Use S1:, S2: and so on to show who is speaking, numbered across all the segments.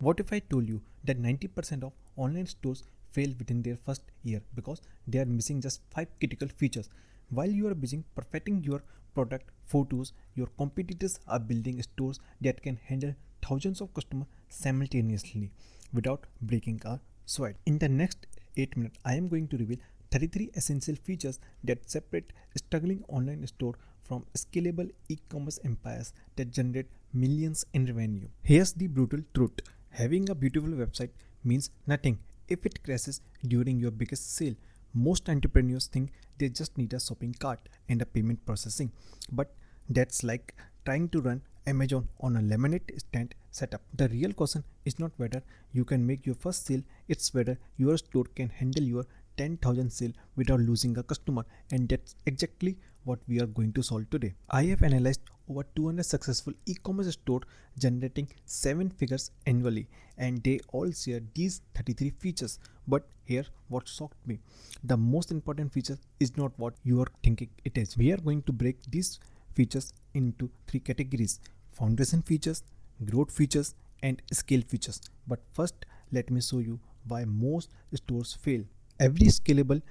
S1: What if I told you that 90% of online stores fail within their first year because they are missing just 5 critical features? While you are busy perfecting your product photos, your competitors are building stores that can handle thousands of customers simultaneously without breaking a sweat. In the next 8 minutes, I am going to reveal 33 essential features that separate struggling online store from scalable e-commerce empires that generate millions in revenue. Here's the brutal truth. Having a beautiful website means nothing if it crashes during your biggest sale. Most entrepreneurs think they just need a shopping cart and a payment processing, but that's like trying to run Amazon on a lemonade stand setup. The real question is not whether you can make your first sale, it's whether your store can handle your 10,000 sale without losing a customer, and that's exactly what we are going to solve today. I have analyzed over 200 successful e-commerce stores generating 7 figures annually, and they all share these 33 features. But here what shocked me, the most important feature is not what you are thinking it is. We are going to break these features into 3 categories: foundation features, growth features, and scale features. But first, let me show you why most stores fail. Every scalable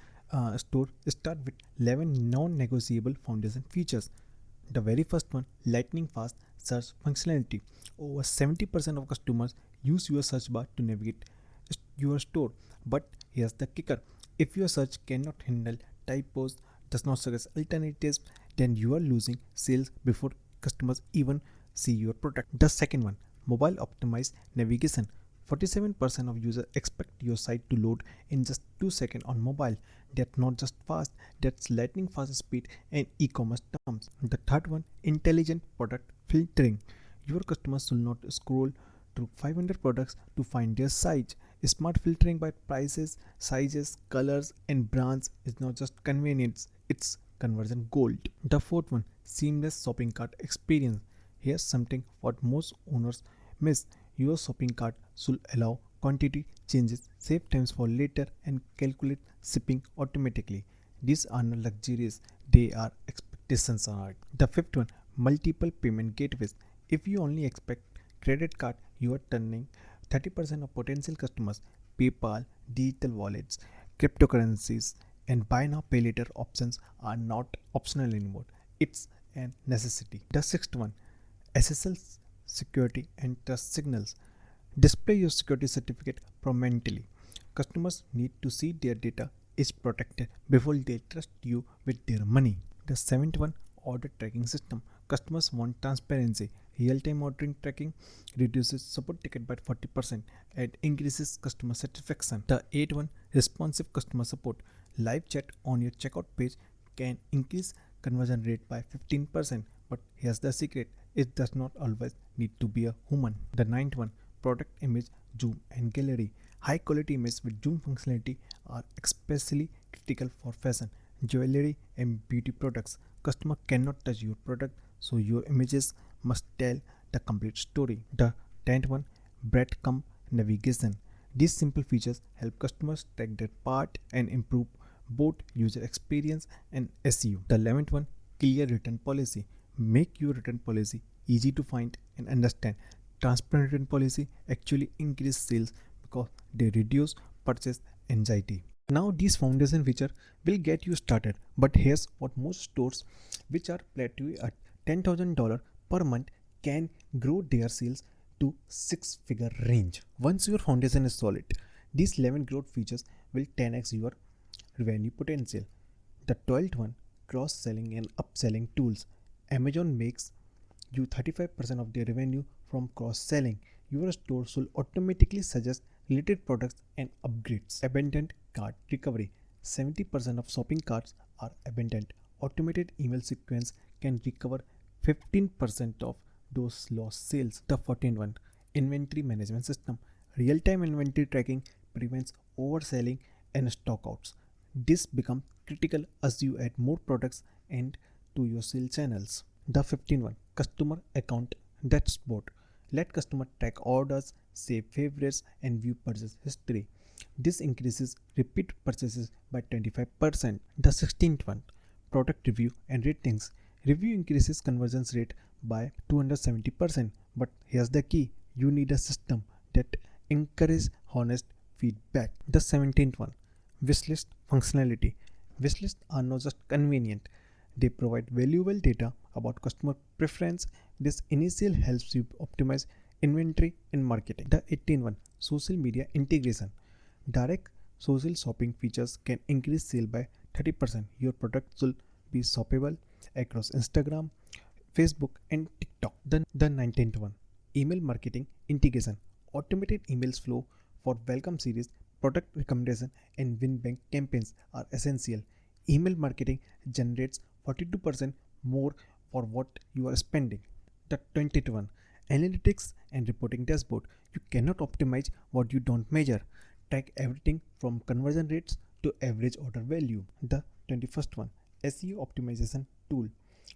S1: store starts with 11 non-negotiable foundation features. The very first one, lightning fast search functionality. Over 70% of customers use your search bar to navigate your store. But here's the kicker: if your search cannot handle typos, does not suggest alternatives, then you are losing sales before customers even see your product. The second one, mobile optimized navigation. 47% of users expect your site to load in just 2 seconds on mobile. That's not just fast, that's lightning fast speed in e-commerce terms. The third one, intelligent product filtering. Your customers should not scroll through 500 products to find their size. Smart filtering by prices, sizes, colors, and brands is not just convenience, it's conversion gold. The fourth one, seamless shopping cart experience. Here's something what most owners miss. Your shopping cart should allow quantity changes, save times for later, and calculate shipping automatically. These are not luxuries, they are expectations on it. The fifth one, multiple payment gateways. If you only expect credit card, you are turning 30% of potential customers. PayPal, digital wallets, cryptocurrencies, and buy now pay later options are not optional anymore. It's a necessity. The sixth one, SSL security and trust signals. Display your security certificate prominently. Customers need to see their data is protected before they trust you with their money. The seventh one, order tracking system. Customers want transparency. Real-time ordering tracking reduces support ticket by 40% and increases customer satisfaction. The eighth one, responsive customer support. Live chat on your checkout page can increase conversion rate by 15%. But here's the secret: it does not always need to be a human. The ninth one, product image, zoom, and gallery. High quality images with zoom functionality are especially critical for fashion, jewelry, and beauty products. Customer cannot touch your product, so your images must tell the complete story. The 10th one, breadcrumb navigation. These simple features help customers track their part and improve both user experience and SEO. The 11th one, clear return policy. Make your return policy easy to find and understand. Transparent return policy actually increase sales because they reduce purchase anxiety. Now these foundation feature will get you started, but here's what most stores which are plateauing at $10,000 per month can grow their sales to 6-figure range. Once your foundation is solid, these 11 growth features will 10x your revenue potential. The 12th one, cross-selling and upselling tools. Amazon makes you 35% of their revenue from cross-selling. Your store should automatically suggest related products and upgrades. Abandoned cart recovery. 70% of shopping carts are abandoned. Automated email sequence can recover 15% of those lost sales. The 14th one, inventory management system. Real-time inventory tracking prevents overselling and stockouts. This becomes critical as you add more products and to your sales channels. The 15th one, customer account dashboard. Let customer track orders, save favorites, and view purchase history. This increases repeat purchases by 25%. The 16th one, product review and ratings. Review increases conversion rate by 270%. But here's the key: you need a system, that encourage honest feedback. The 17th one, wishlist functionality. Wishlists are not just convenient, they provide valuable data about customer preference. This initial helps you optimize inventory and marketing. The 18th one, social media integration. Direct social shopping features can increase sale by 30%. Your product will be shoppable across Instagram, Facebook, and TikTok. The 19th one, email marketing integration. Automated emails flow for welcome series, product recommendation, and win bank campaigns are essential. Email marketing generates 42% more for what you are spending. The 20th one, analytics and reporting dashboard. You cannot optimize what you don't measure. Track everything from conversion rates to average order value. The 21st one, SEO optimization tool.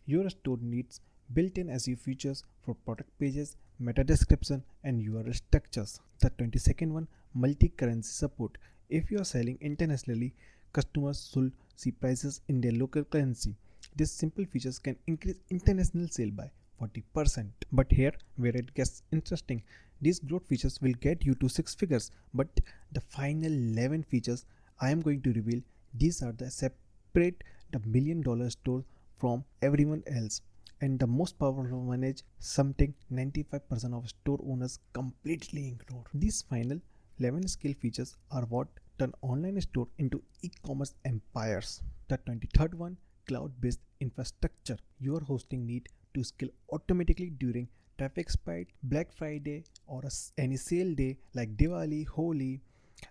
S1: Your store needs built-in SEO features for product pages, meta description, and URL structures. The 22nd one, multi-currency support. If you are selling internationally, customers should see prices in their local currency. These simple features can increase international sale by 40%. But here where it gets interesting, these growth features will get you to 6 figures, but the final 11 features I am going to reveal, these are the separate the $1 million store from everyone else. And the most powerful one is something 95% of store owners completely ignore. These final 11 skill features are what turn online store into e-commerce empires. The 23rd one, cloud-based infrastructure. Your hosting need to scale automatically during traffic spike, Black Friday, or any sale day like Diwali, Holi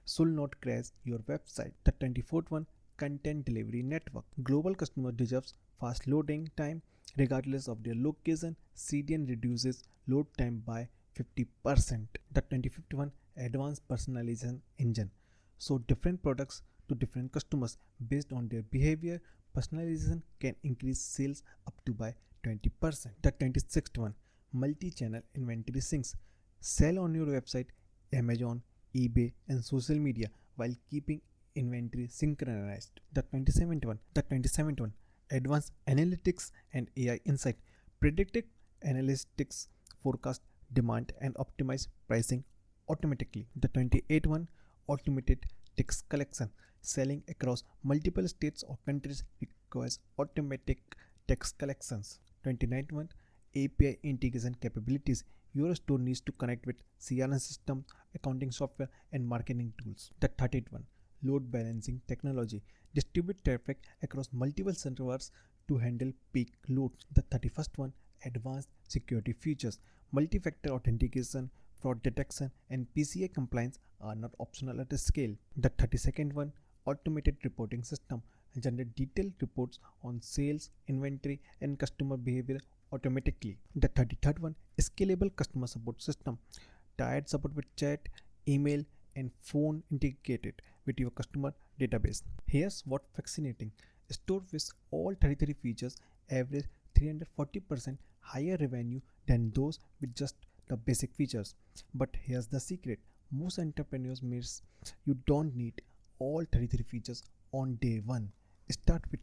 S1: should not crash your website. The 24th one, content delivery network. Global customer deserves fast loading time regardless of their location. CDN reduces load time by 50%. The 25th one, advanced personalization engine. So different products to different customers based on their behavior. Personalization can increase sales up to by 20%. The 26th one, multi-channel inventory syncs. Sell on your website, Amazon, eBay, and social media while keeping inventory synchronized. The 27th one, advanced analytics and AI insight. Predictive analytics forecast demand and optimize pricing automatically. The 28th one, automated tax collection. Selling across multiple states or countries requires automatic tax collections. 29th one, API integration capabilities. Your store needs to connect with CRM system, accounting software, and marketing tools. The 30th one, load balancing technology. Distribute traffic across multiple servers to handle peak loads. The 31st one, advanced security features. Multi-factor authentication, fraud detection, and PCI compliance are not optional at a scale. The 32nd one, automated reporting system. Generate detailed reports on sales, inventory, and customer behavior automatically. The 33rd one, scalable customer support system. Tied support with chat, email, and phone integrated with your customer database. Here's what fascinating. Store with all 33 features average 340% higher revenue than those with just the basic features. But here's the secret. Most entrepreneurs miss you don't need all 33 features on day one. Start with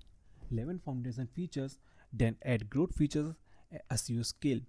S1: 11 foundation features, then add growth features as you scale.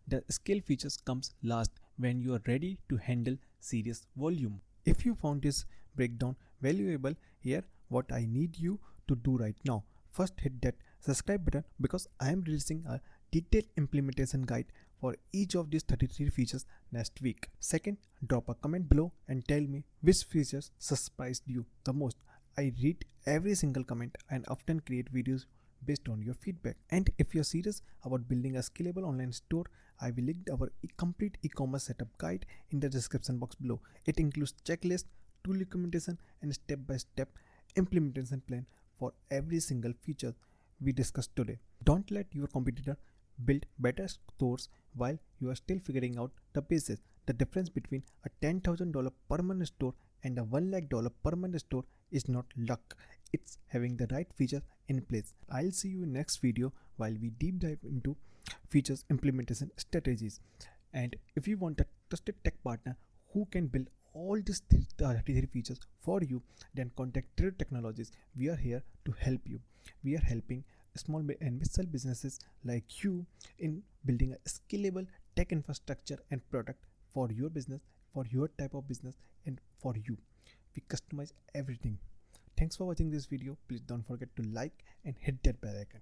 S1: The scale features comes last when you are ready to handle serious volume. If you found this breakdown valuable, here what I need you to do right now. First, hit that subscribe button because I am releasing a detailed implementation guide for each of these 33 features next week. Second, drop a comment below and tell me which features surprised you the most. I read every single comment and often create videos based on your feedback. And if you're serious about building a scalable online store, I will link our complete e-commerce setup guide in the description box below. It includes checklist, tool recommendation, and step-by-step implementation plan for every single feature we discussed today. Don't let your competitor build better stores while you are still figuring out the basics. The difference between a $10,000 per month store and a $1 lakh per month store is not luck. It's having the right features in place. I'll see you in next video while we deep dive into features implementation strategies. And if you want a trusted tech partner who can build all these 33 features for you, then contact Tridev Technologies. We are here to help you. We are helping small and mid-sized businesses like you in building a scalable tech infrastructure and product for your business for your type of business and for you. We customize everything. Thanks for watching this video. Please don't forget to like and hit that bell icon.